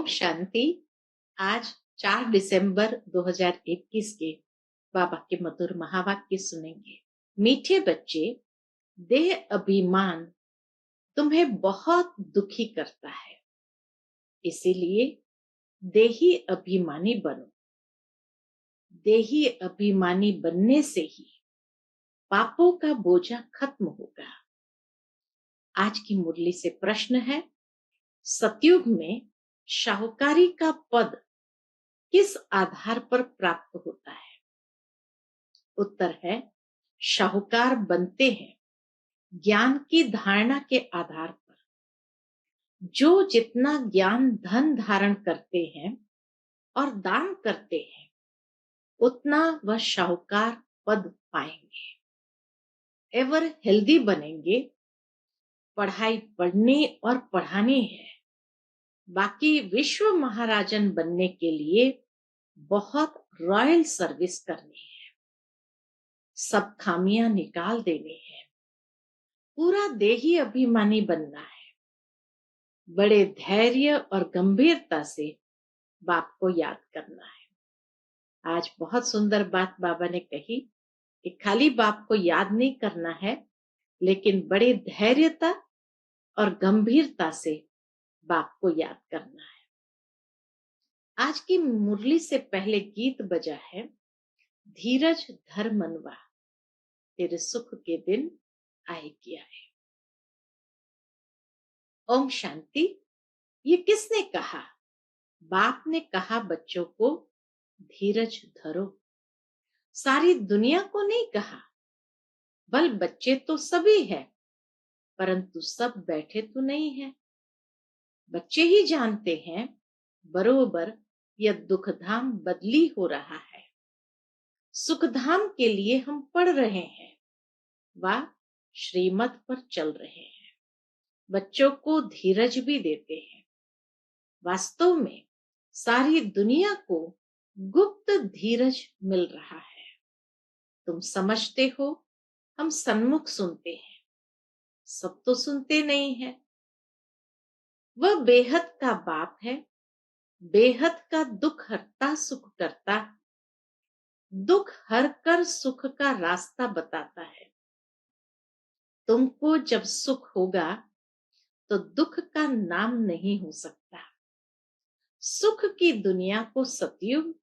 शांति। आज 4 दिसंबर 2021 के बाबा के मधुर महावाक्य सुनेंगे। मीठे बच्चे, देह अभिमान तुम्हें बहुत दुखी करता है, इसीलिए देही अभिमानी बनो। देही अभिमानी बनने से ही पापों का बोझा खत्म होगा। आज की मुरली से प्रश्न है, सतयुग में शाहूकारी का पद किस आधार पर प्राप्त होता है? उत्तर है, शाहूकार बनते हैं ज्ञान की धारणा के आधार पर। जो जितना ज्ञान धन धारण करते हैं और दान करते हैं, उतना वह शाहूकार पद पाएंगे। एवर हेल्दी बनेंगे। पढ़ाई पढ़नी और पढ़ानी है। बाकी विश्व महाराजन बनने के लिए बहुत रॉयल सर्विस करनी है। सब खामियां निकाल देनी है। पूरा देही अभिमानी बनना है। बड़े धैर्य और गंभीरता से बाप को याद करना है। आज बहुत सुंदर बात बाबा ने कही कि खाली बाप को याद नहीं करना है, लेकिन बड़े धैर्यता और गंभीरता से बाप को याद करना है। आज की मुरली से पहले गीत बजा है, धीरज धर मनवा, तेरे सुख के दिन आए किया है। ओम शांति। ये किसने कहा? बाप ने कहा बच्चों को धीरज धरो। सारी दुनिया को नहीं कहा। बल बच्चे तो सभी है, परंतु सब बैठे तो नहीं है। बच्चे ही जानते हैं बरोबर यह दुखधाम बदली हो रहा है। सुखधाम के लिए हम पढ़ रहे हैं, व श्रीमत पर चल रहे हैं। बच्चों को धीरज भी देते हैं। वास्तव में सारी दुनिया को गुप्त धीरज मिल रहा है। तुम समझते हो हम सन्मुख सुनते हैं, सब तो सुनते नहीं है। वह बेहद का बाप है, बेहद का दुख हरता सुख करता, दुख हर कर सुख का रास्ता बताता है। तुमको जब सुख होगा तो दुख का नाम नहीं हो सकता। सुख की दुनिया को सतयुग,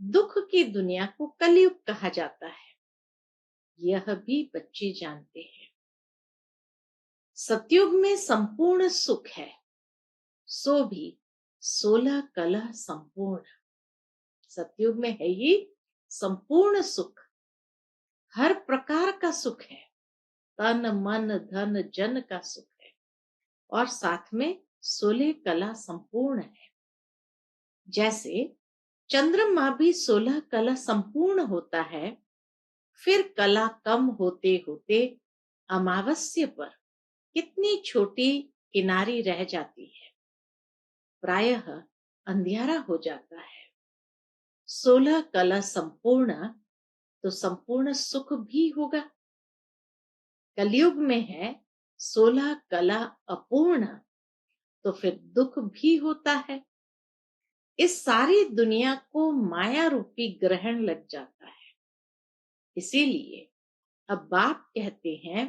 दुख की दुनिया को कलयुग कहा जाता है। यह भी बच्चे जानते हैं। सतयुग में संपूर्ण सुख है, सो भी 16 कला संपूर्ण। सतयुग में है ही संपूर्ण सुख, हर प्रकार का सुख है। तन मन धन जन का सुख है, और साथ में 16 कला संपूर्ण है। जैसे चंद्रमा भी 16 कला संपूर्ण होता है, फिर कला कम होते होते अमावस्या पर कितनी छोटी किनारी रह जाती है, प्रायः अंधियारा हो जाता है। 16 कला संपूर्ण तो संपूर्ण सुख भी होगा। कलयुग में है 16 कला अपूर्ण, तो फिर दुख भी होता है। इस सारी दुनिया को माया रूपी ग्रहण लग जाता है। इसीलिए अब बाप कहते हैं,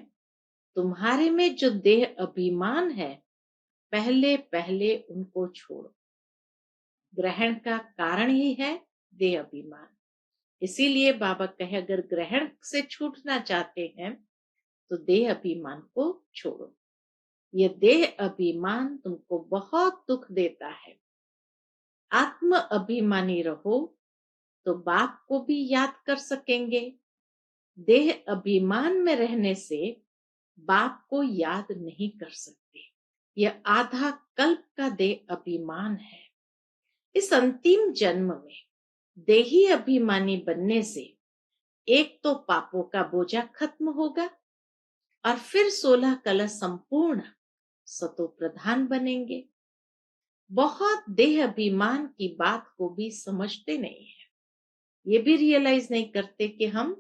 तुम्हारे में जो देह अभिमान है, पहले पहले उनको छोड़ो। ग्रहण का कारण ही है देह अभिमान। इसीलिए बाबा कहे, अगर ग्रहण से छूटना चाहते हैं तो देह अभिमान को छोड़ो। यह देह अभिमान तुमको बहुत दुख देता है। आत्म अभिमानी रहो तो बाप को भी याद कर सकेंगे। देह अभिमान में रहने से बाप को याद नहीं कर सकते। यह आधा कल्प का देह अभिमान है। इस अंतिम जन्म में देही अभिमानी बनने से एक तो पापों का बोझा खत्म होगा, और फिर 16 कला संपूर्ण सतो प्रधान बनेंगे। बहुत देह अभिमान की बात को भी समझते नहीं है। ये भी रियलाइज नहीं करते कि हम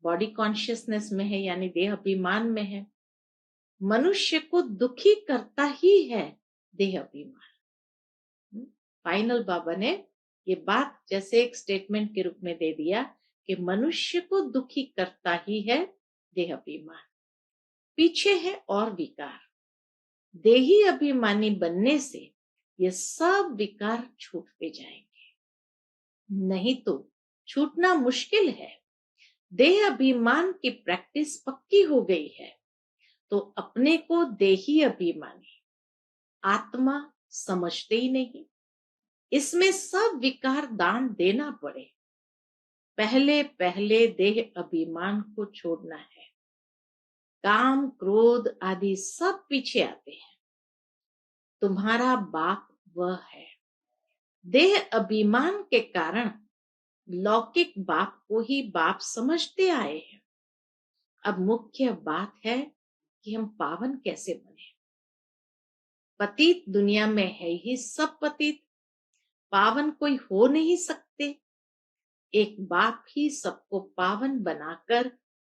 बॉडी कॉन्शियसनेस में है, यानी देह अभिमान में है। मनुष्य को दुखी करता ही है देह अभिमान। फाइनल बाबा ने ये बात जैसे एक स्टेटमेंट के रूप में दे दिया कि मनुष्य को दुखी करता ही है देह अभिमान, पीछे है और विकार। देही अभिमानी बनने से ये सब विकार छूटते जाएंगे, नहीं तो छूटना मुश्किल है। देह अभिमान की प्रैक्टिस पक्की हो गई है तो अपने को देही अभिमानी आत्मा समझते ही नहीं। इसमें सब विकार दान देना पड़े। पहले पहले देह अभिमान को छोड़ना है। काम क्रोध आदि सब पीछे आते हैं। तुम्हारा बाप वह है। देह अभिमान के कारण लौकिक बाप को ही बाप समझते आए हैं। अब मुख्य बात है कि हम पावन कैसे बने। पतित दुनिया में है ही सब पतित, पावन कोई हो नहीं सकते। एक बाप ही सबको पावन बनाकर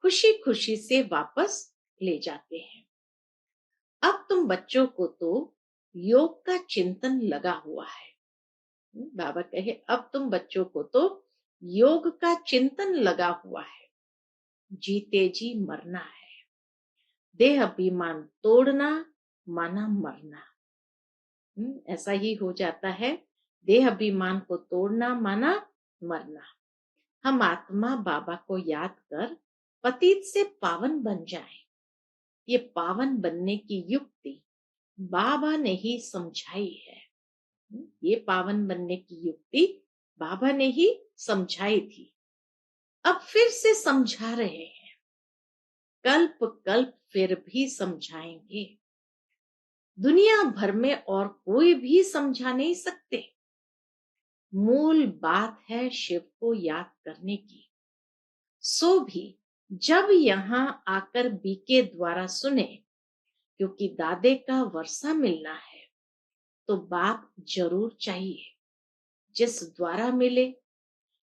खुशी खुशी से वापस ले जाते हैं। अब तुम बच्चों को तो योग का चिंतन लगा हुआ है। बाबा कहे अब तुम बच्चों को तो योग का चिंतन लगा हुआ है। जीते जी मरना है। देह अभिमान तोड़ना माना मरना। ऐसा ही हो जाता है। देह अभिमान को तोड़ना माना मरना। हम आत्मा बाबा को याद कर पतित से पावन बन जाएं। ये पावन बनने की युक्ति बाबा ने ही समझाई है। ये पावन बनने की युक्ति बाबा ने ही समझाई थी, अब फिर से समझा रहे हैं। कल्प कल्प फिर भी समझाएंगे। दुनिया भर में और कोई भी समझा नहीं सकते। मूल बात है शिव को याद करने की। सो भी जब यहां आकर बीके द्वारा सुने, क्योंकि दादे का वर्षा मिलना है तो बाप जरूर चाहिए। जिस द्वारा मिले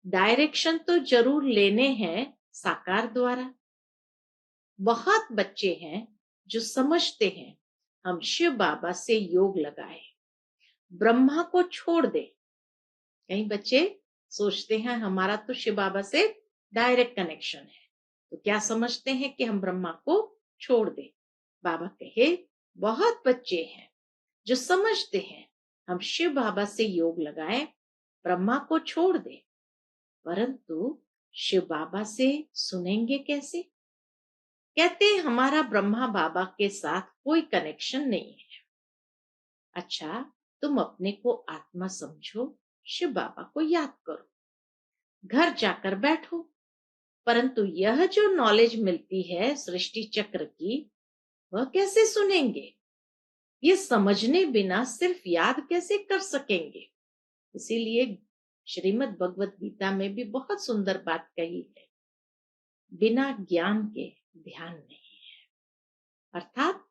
डायरेक्शन तो जरूर लेने हैं साकार द्वारा। बहुत बच्चे हैं जो समझते हैं हम शिव बाबा से योग लगाए, ब्रह्मा को छोड़ दे। कई बच्चे सोचते हैं हमारा तो शिव बाबा से डायरेक्ट कनेक्शन है, तो क्या समझते हैं कि हम ब्रह्मा को छोड़ दे। बाबा कहे बहुत बच्चे हैं जो समझते हैं हम शिव बाबा से योग लगाए, ब्रह्मा को छोड़ दे। परंतु शिव बाबा से सुनेंगे कैसे? कहते हमारा ब्रह्मा बाबा के साथ कोई कनेक्शन नहीं है। अच्छा, तुम अपने को आत्मा समझो, शिव बाबा को याद करो, घर जाकर बैठो। परंतु यह जो नॉलेज मिलती है सृष्टि चक्र की, वह कैसे सुनेंगे? ये समझने बिना सिर्फ याद कैसे कर सकेंगे? इसीलिए श्रीमद् भगवत गीता में भी बहुत सुंदर बात कही है, बिना ज्ञान के ध्यान नहीं है। अर्थात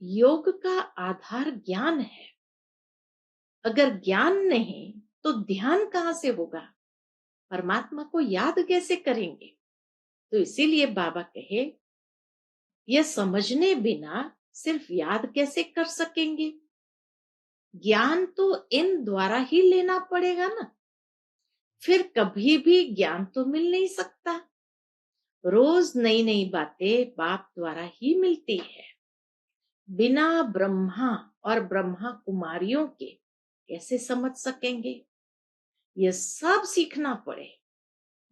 योग का आधार ज्ञान है। अगर ज्ञान नहीं तो ध्यान कहां से होगा? परमात्मा को याद कैसे करेंगे? तो इसीलिए बाबा कहे यह समझने बिना सिर्फ याद कैसे कर सकेंगे? ज्ञान तो इन द्वारा ही लेना पड़ेगा ना। फिर कभी भी ज्ञान तो मिल नहीं सकता। रोज नई नई बातें बाप द्वारा ही मिलती है। बिना ब्रह्मा और ब्रह्मा कुमारियों के कैसे समझ सकेंगे? यह सब सीखना पड़े।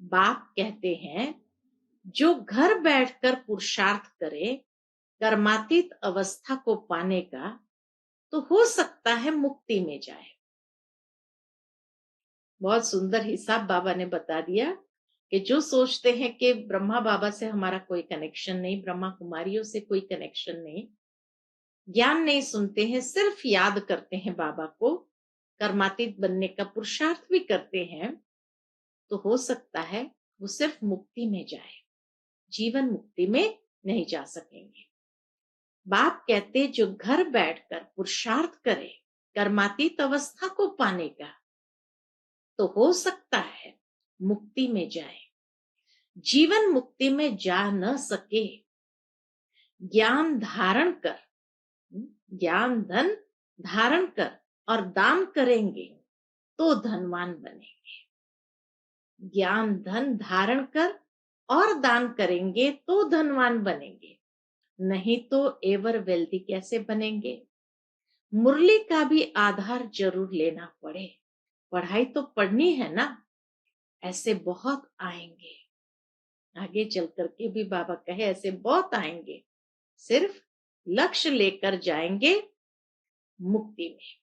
बाप कहते हैं जो घर बैठकर पुरुषार्थ करे कर्मातीत अवस्था को पाने का, तो हो सकता है मुक्ति में जाए। बहुत सुंदर हिसाब बाबा ने बता दिया कि जो सोचते हैं कि ब्रह्मा बाबा से हमारा कोई कनेक्शन नहीं, ब्रह्मा कुमारियों से कोई कनेक्शन नहीं, ज्ञान नहीं सुनते हैं, सिर्फ याद करते हैं बाबा को, कर्मातीत बनने का पुरुषार्थ भी करते हैं, तो हो सकता है वो सिर्फ मुक्ति में जाए, जीवन मुक्ति में नहीं जा सकेंगे। बाप कहते जो घर बैठकर पुरुषार्थ करे कर्मातीत अवस्था को पाने का, तो हो सकता है मुक्ति में जाए। जीवन मुक्ति में जा न सके, ज्ञान धारण कर, ज्ञान धन धारण कर और दान करेंगे तो धनवान बनेंगे। ज्ञान धन धारण कर और दान करेंगे तो धनवान बनेंगे, नहीं तो एवर वेल्दी कैसे बनेंगे। मुरली का भी आधार जरूर लेना पड़े, पढ़ाई तो पढ़नी है ना। ऐसे बहुत आएंगे, आगे चल करके भी बाबा कहे ऐसे बहुत आएंगे, सिर्फ लक्ष्य लेकर जाएंगे मुक्ति में।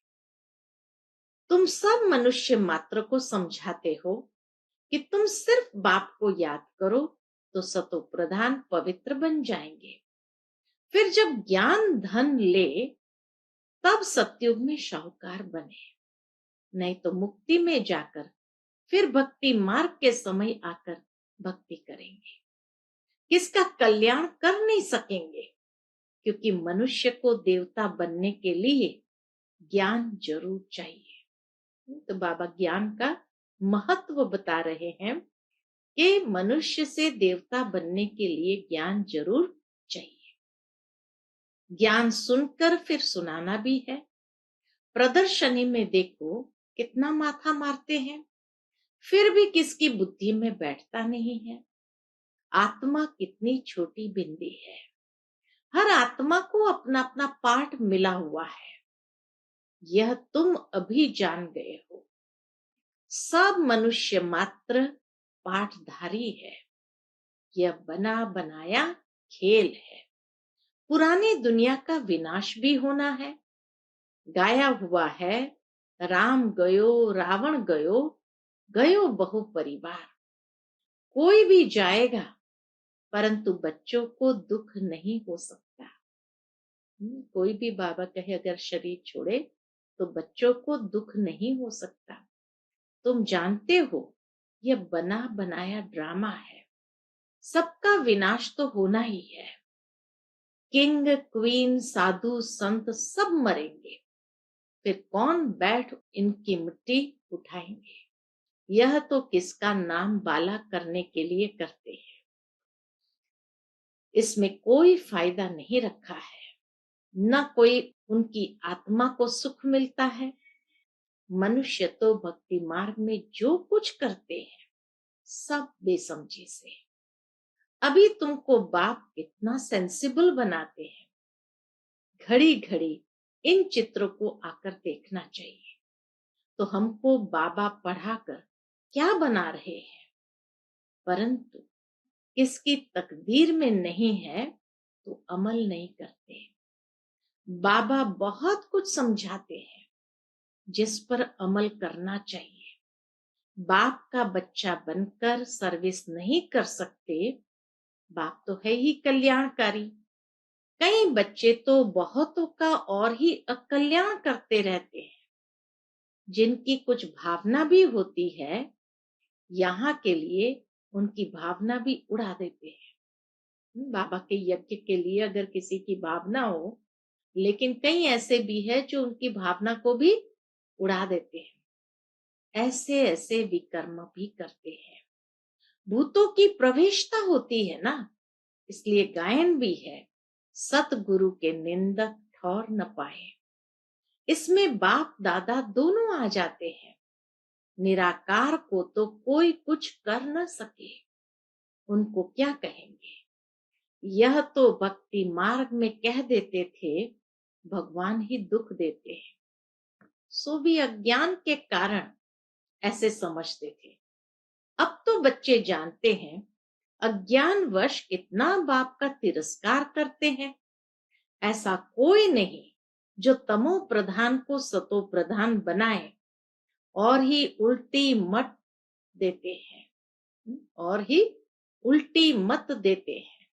तुम सब मनुष्य मात्र को समझाते हो कि तुम सिर्फ बाप को याद करो तो सतो प्रधान पवित्र बन जाएंगे। फिर जब ज्ञान धन ले तब सतयुग में शाहूकार बने, नहीं तो मुक्ति में जाकर फिर भक्ति मार्ग के समय आकर भक्ति करेंगे, किसका कल्याण कर नहीं सकेंगे, क्योंकि मनुष्य को देवता बनने के लिए ज्ञान जरूर चाहिए। तो बाबा ज्ञान का महत्व बता रहे हैं कि मनुष्य से देवता बनने के लिए ज्ञान जरूर चाहिए। ज्ञान सुनकर फिर सुनाना भी है। प्रदर्शनी में देखो कितना माथा मारते हैं, फिर भी किसकी बुद्धि में बैठता नहीं है। आत्मा कितनी छोटी बिंदी है, हर आत्मा को अपना अपना पाठ मिला हुआ है, यह तुम अभी जान गए हो। सब मनुष्य मात्र पाठधारी है, यह बना बनाया खेल है। पुरानी दुनिया का विनाश भी होना है, गाया हुआ है राम गयो रावण गयो, गयो बहु परिवार। कोई भी जाएगा परंतु बच्चों को दुख नहीं हो सकता। कोई भी बाबा कहे अगर शरीर छोड़े तो बच्चों को दुख नहीं हो सकता। तुम जानते हो यह बना बनाया ड्रामा है, सबका विनाश तो होना ही है। किंग क्वीन साधु संत सब मरेंगे, फिर कौन बैठ इनकी मिट्टी उठाएंगे। यह तो किसका नाम बाला करने के लिए करते हैं, इसमें कोई फायदा नहीं रखा है, न कोई उनकी आत्मा को सुख मिलता है। मनुष्य तो भक्ति मार्ग में जो कुछ करते हैं सब बेसमझी से। अभी तुमको बाप इतना सेंसिबल बनाते हैं, घड़ी घड़ी इन चित्रों को आकर देखना चाहिए। तो हमको बाबा पढ़ाकर क्या बना रहे हैं, परंतु किसकी तकदीर में नहीं है तो अमल नहीं करते। बाबा बहुत कुछ समझाते हैं जिस पर अमल करना चाहिए। बाप का बच्चा बनकर सर्विस नहीं कर सकते, बाप तो है ही कल्याणकारी। कई बच्चे तो बहुतों का और ही अकल्याण करते रहते हैं, जिनकी कुछ भावना भी होती है यहाँ के लिए उनकी भावना भी उड़ा देते हैं। बाबा के यज्ञ के लिए अगर किसी की भावना हो, लेकिन कई ऐसे भी है जो उनकी भावना को भी उड़ा देते हैं। ऐसे ऐसे विकर्म भी करते हैं। भूतों की प्रवेशता होती है ना, इसलिए गायन भी है, सतगुरु के निंदक ठौर न पाए। इसमें बाप दादा दोनों आ जाते हैं। निराकार को तो कोई कुछ कर न सके, उनको क्या कहेंगे। यह तो भक्ति मार्ग में कह देते थे भगवान ही दुख देते हैं, सो भी अज्ञान के कारण ऐसे समझते थे। अब तो बच्चे जानते हैं अज्ञानवश इतना बाप का तिरस्कार करते हैं। ऐसा कोई नहीं जो तमो प्रधान को सतो प्रधान बनाए और ही उल्टी मत देते हैं, और ही उल्टी मत देते हैं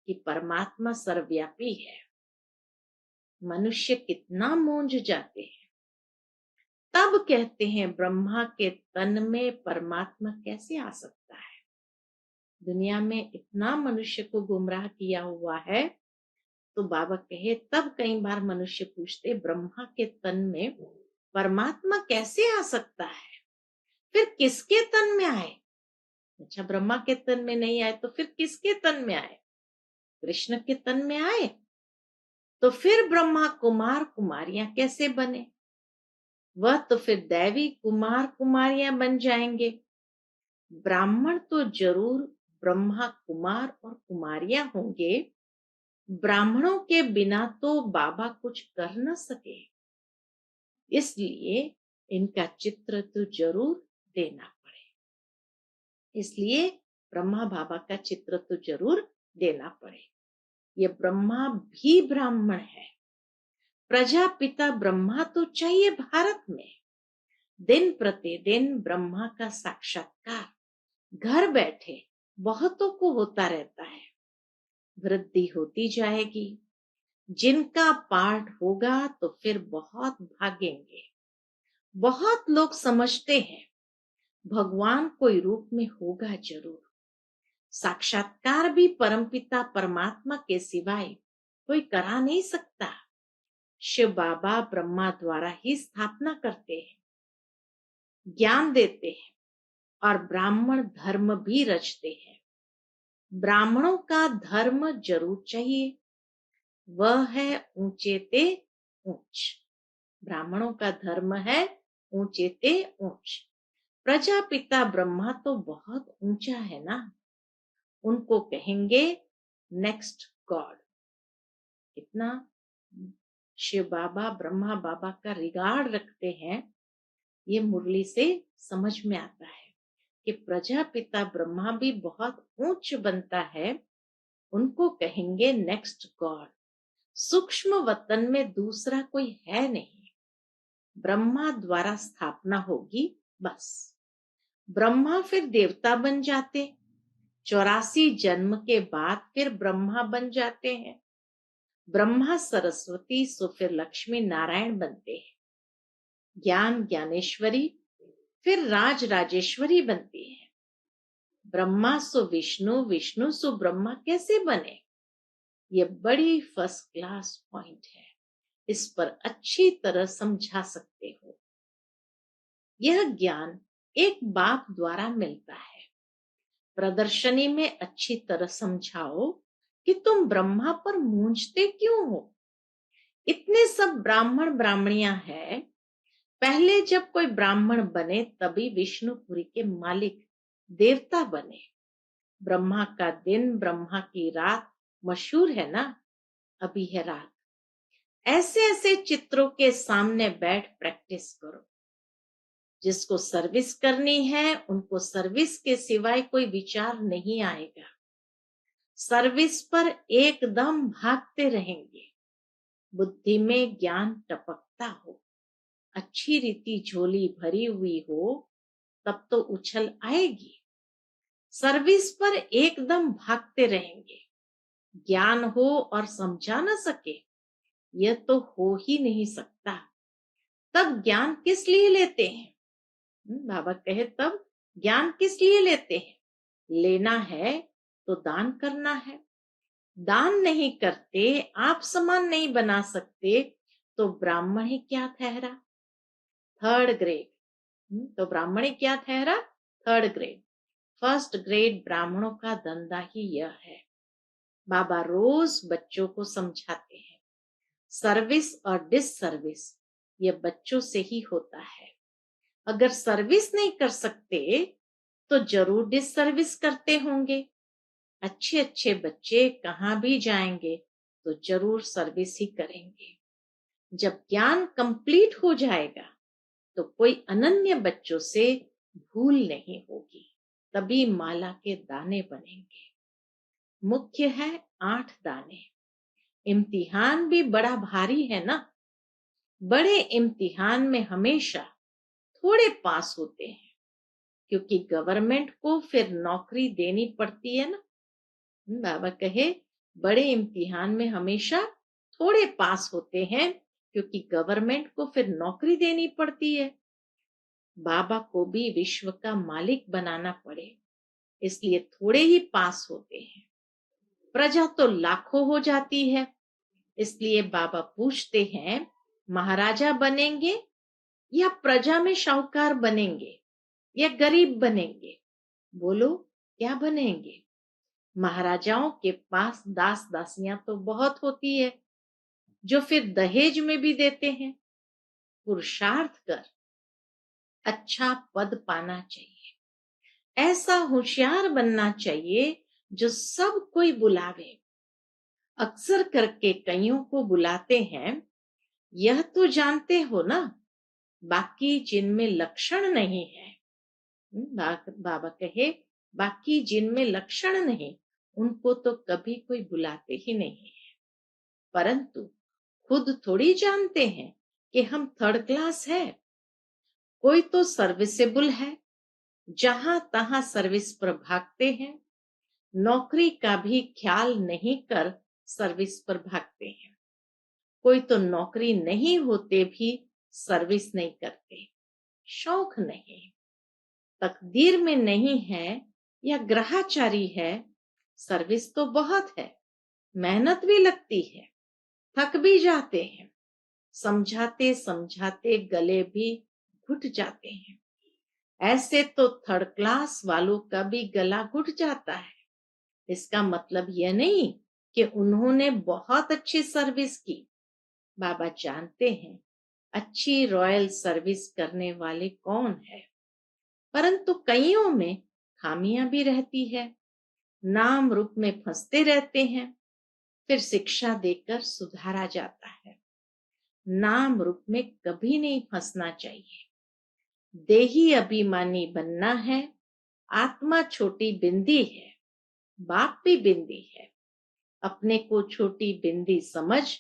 कि परमात्मा सर्वव्यापी है। मनुष्य कितना मूंझ जाते हैं, तब कहते हैं ब्रह्मा के तन में परमात्मा कैसे आ सकता है। दुनिया में इतना मनुष्य को गुमराह किया हुआ है, तो बाबा कहे तब कई बार मनुष्य पूछते ब्रह्मा के तन में परमात्मा कैसे आ सकता है, फिर किसके तन में आए। अच्छा, ब्रह्मा के तन में नहीं आए तो फिर किसके तन में आए, कृष्ण के तन में आए। तो फिर ब्रह्मा कुमार कुमारियां कैसे बने। वह तो फिर दैवी कुमार कुमारियां बन जाएंगे। ब्राह्मण तो जरूर ब्रह्मा कुमार और कुमारियां होंगे। ब्राह्मणों के बिना तो बाबा कुछ कर न सके, इसलिए इनका चित्र तो जरूर देना पड़े। इसलिए ब्रह्मा बाबा का चित्र तो जरूर देना पड़े। ये ब्रह्मा भी ब्राह्मण है। प्रजापिता ब्रह्मा तो चाहिए भारत में। दिन प्रतिदिन ब्रह्मा का साक्षात्कार घर बैठे बहुतों को होता रहता है। वृद्धि होती जाएगी। जिनका पाठ होगा तो फिर बहुत भागेंगे। बहुत लोग समझते हैं भगवान कोई रूप में होगा जरूर। साक्षात्कार भी परमपिता परमात्मा के सिवाय कोई करा नहीं सकता। शिव बाबा ब्रह्मा द्वारा ही स्थापना करते हैं, ज्ञान देते हैं और ब्राह्मण धर्म भी रचते हैं। ब्राह्मणों का धर्म जरूर चाहिए, वह है ऊंचे ते ऊंच। ब्राह्मणों का धर्म है ऊंचे ते ऊंच। प्रजापिता ब्रह्मा तो बहुत ऊंचा है ना, उनको कहेंगे नेक्स्ट गॉड। कितना शिव बाबा ब्रह्मा बाबा का रिगार्ड रखते हैं, ये मुरली से समझ में आता है कि प्रजापिता ब्रह्मा भी बहुत ऊंच बनता है, उनको कहेंगे नेक्स्ट गॉड। सूक्ष्म वतन में दूसरा कोई है नहीं, ब्रह्मा द्वारा स्थापना होगी बस। ब्रह्मा फिर देवता बन जाते, 84 जन्म के बाद फिर ब्रह्मा बन जाते हैं। ब्रह्मा सरस्वती सो फिर लक्ष्मी नारायण बनते हैं। ज्ञान ज्ञानेश्वरी फिर राज राजेश्वरी बनती है। ब्रह्मा सो विष्णु, विष्णु सो ब्रह्मा कैसे बने? ये बड़ी फर्स्ट क्लास पॉइंट है, इस पर अच्छी तरह समझा सकते हो। यह ज्ञान एक बाप द्वारा मिलता है। प्रदर्शनी में अच्छी तरह समझाओ कि तुम ब्रह्मा पर मूंझते क्यों हो। इतने सब ब्राह्मण ब्राह्मणियां हैं, पहले जब कोई ब्राह्मण बने तभी विष्णुपुरी के मालिक देवता बने। ब्रह्मा का दिन ब्रह्मा की रात मशहूर है ना, अभी है रात। ऐसे ऐसे चित्रों के सामने बैठ प्रैक्टिस करो। जिसको सर्विस करनी है उनको सर्विस के सिवाय कोई विचार नहीं आएगा। सर्विस पर एकदम भागते रहेंगे। बुद्धि में ज्ञान टपकता हो, अच्छी रीति झोली भरी हुई हो, तब तो उछल आएगी। सर्विस पर एकदम भागते रहेंगे। ज्ञान हो और समझा न सके, यह तो हो ही नहीं सकता। तब ज्ञान किस लिए लेते हैं? बाबा कहे तब ज्ञान किस लिए लेते हैं? लेना है तो दान करना है। दान नहीं करते, आप समान नहीं बना सकते, तो ब्राह्मण ही क्या ठहरा? Third grade. तो ब्राह्मण ही क्या ठहरा? Third grade. फर्स्ट ग्रेड ब्राह्मणों का धंधा ही यह है। बाबा रोज बच्चों को समझाते हैं, सर्विस और डिस सर्विस ये बच्चों से ही होता है। अगर सर्विस नहीं कर सकते तो जरूर डिस सर्विस करते होंगे। अच्छे अच्छे बच्चे कहाँ भी जाएंगे तो जरूर सर्विस ही करेंगे। जब ज्ञान कंप्लीट हो जाएगा तो कोई अनन्य बच्चों से भूल नहीं होगी, तभी माला के दाने बनेंगे। मुख्य है 8 दाने। इम्तिहान भी बड़ा भारी है ना। बड़े इम्तिहान में हमेशा थोड़े पास होते हैं, क्योंकि गवर्नमेंट को फिर नौकरी देनी पड़ती है ना। बाबा कहे बड़े इम्तिहान में हमेशा थोड़े पास होते हैं, क्योंकि गवर्नमेंट को फिर नौकरी देनी पड़ती है। बाबा को भी विश्व का मालिक बनाना पड़े, इसलिए थोड़े ही पास होते हैं। प्रजा तो लाखों हो जाती है, इसलिए बाबा पूछते हैं महाराजा बनेंगे या प्रजा में शाहूकार बनेंगे या गरीब बनेंगे? बोलो क्या बनेंगे? महाराजाओं के पास दास दासियां तो बहुत होती है, जो फिर दहेज में भी देते हैं। पुरुषार्थ कर अच्छा पद पाना चाहिए, ऐसा होशियार बनना चाहिए जो सब कोई बुलावे। अक्सर करके कईयों को बुलाते हैं, यह तो जानते हो ना, बाकी जिनमें लक्षण नहीं है। बाबा कहे, बाकी जिनमें लक्षण नहीं, उनको तो कभी कोई बुलाते ही नहीं है। परंतु खुद थोड़ी जानते हैं कि हम थर्ड क्लास है। कोई तो सर्विसेबल है, जहां तहां सर्विस पर भागते हैं, नौकरी का भी ख्याल नहीं कर सर्विस पर भागते हैं। कोई तो नौकरी नहीं होते भी सर्विस नहीं करते, शौक नहीं, तकदीर में नहीं है या ग्रहाचारी है। सर्विस तो बहुत है, मेहनत भी लगती है, थक भी जाते हैं, समझाते समझाते गले भी घुट जाते हैं। ऐसे तो थर्ड क्लास वालों का भी गला घुट जाता है। इसका मतलब यह नहीं कि उन्होंने बहुत अच्छी सर्विस की। बाबा जानते हैं अच्छी रॉयल सर्विस करने वाले कौन है, परंतु कईयों में खामियां भी रहती है। नाम रूप में फंसते रहते हैं, फिर शिक्षा देकर सुधारा जाता है। नाम रूप में कभी नहीं फंसना चाहिए। देही अभिमानी बनना है। आत्मा छोटी बिंदी है, बाप भी बिंदी है। अपने को छोटी बिंदी समझ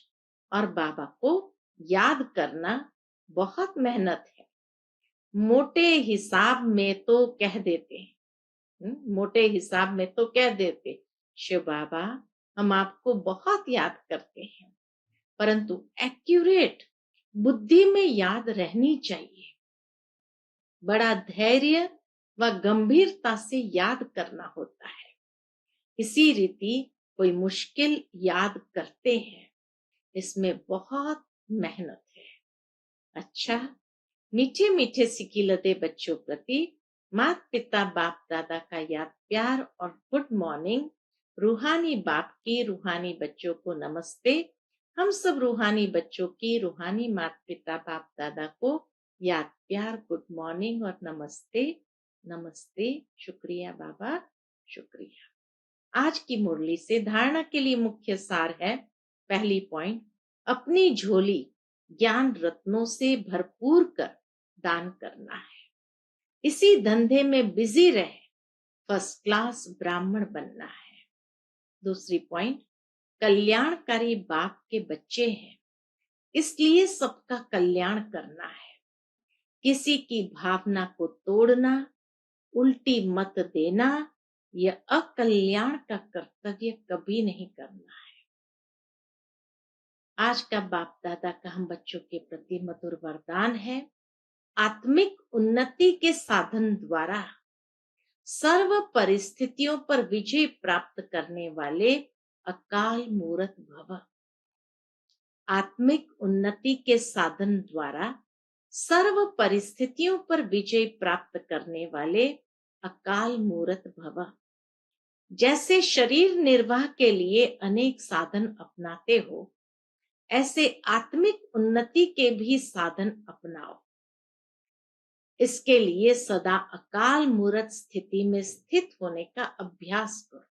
और बाबा को याद करना बहुत मेहनत है। मोटे हिसाब में तो कह देते हैं, मोटे हिसाब में तो कह देते, शिव बाबा हम आपको बहुत याद करते हैं, परंतु एक्यूरेट बुद्धि में याद रहनी चाहिए। बड़ा धैर्य व गंभीरता से याद करना होता है। इसी रीति कोई मुश्किल याद करते हैं, इसमें बहुत मेहनत है। अच्छा, मीठे मीठे सिकिलते बच्चों प्रति माता पिता बाप दादा का याद प्यार और गुड मॉर्निंग। रूहानी बाप की रूहानी बच्चों को नमस्ते। हम सब रूहानी बच्चों की रूहानी माता पिता बाप दादा को याद प्यार गुड मॉर्निंग और नमस्ते। नमस्ते, शुक्रिया बाबा, शुक्रिया। आज की मुरली से धारणा के लिए मुख्य सार है। पहली पॉइंट, अपनी झोली ज्ञान रत्नों से भरपूर कर दान करना है। इसी धंधे में बिजी रहे, फर्स्ट क्लास ब्राह्मण बनना है। दूसरी पॉइंट, कल्याणकारी बाप के बच्चे हैं, इसलिए सबका कल्याण करना है। किसी की भावना को तोड़ना, उल्टी मत देना, यह अकल्याण का कर्तव्य कभी नहीं करना है। आज का बाप दादा का हम बच्चों के प्रति मधुर वरदान है। आत्मिक उन्नति के साधन द्वारा सर्व परिस्थितियों पर विजय प्राप्त करने वाले अकाल मूरत भव। आत्मिक उन्नति के साधन द्वारा सर्व परिस्थितियों पर विजय प्राप्त करने वाले अकाल मूरत भव। जैसे शरीर निर्वाह के लिए अनेक साधन अपनाते हो, ऐसे आत्मिक उन्नति के भी साधन अपनाओ। इसके लिए सदा अकाल मूरत स्थिति में स्थित होने का अभ्यास करो।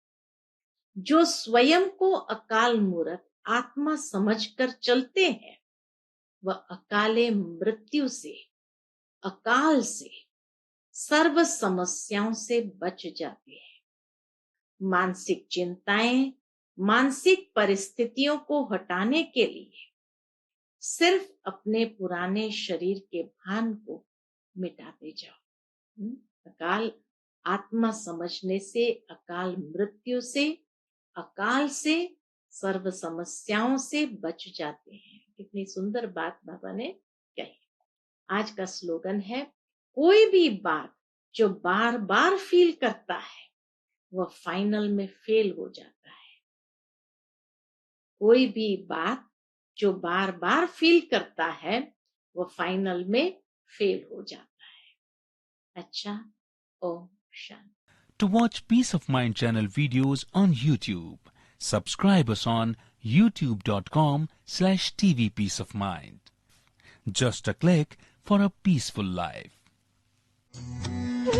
जो स्वयं को अकाल मूरत आत्मा समझकर चलते हैं, वह अकाले मृत्यु से, अकाल से, सर्व समस्याओं से बच जाते हैं। मानसिक चिंताएं, मानसिक परिस्थितियों को हटाने के लिए सिर्फ अपने पुराने शरीर के भान को मिटाते जाओ। अकाल आत्मा समझने से, अकाल मृत्यु से, अकाल से, सर्व समस्याओं से बच जाते हैं। कितनी सुंदर बात बाबा ने कही। आज का स्लोगन है, कोई भी बात जो बार बार फील करता है वह फाइनल में फेल हो जाता है। कोई भी बात जो बार बार फील करता है वह फाइनल में फेल हो जाता है। अच्छा, Om Shanti. To watch Peace of Mind channel videos on YouTube, subscribe us on youtube.com/tvpeaceofmind. Just a click for a peaceful life.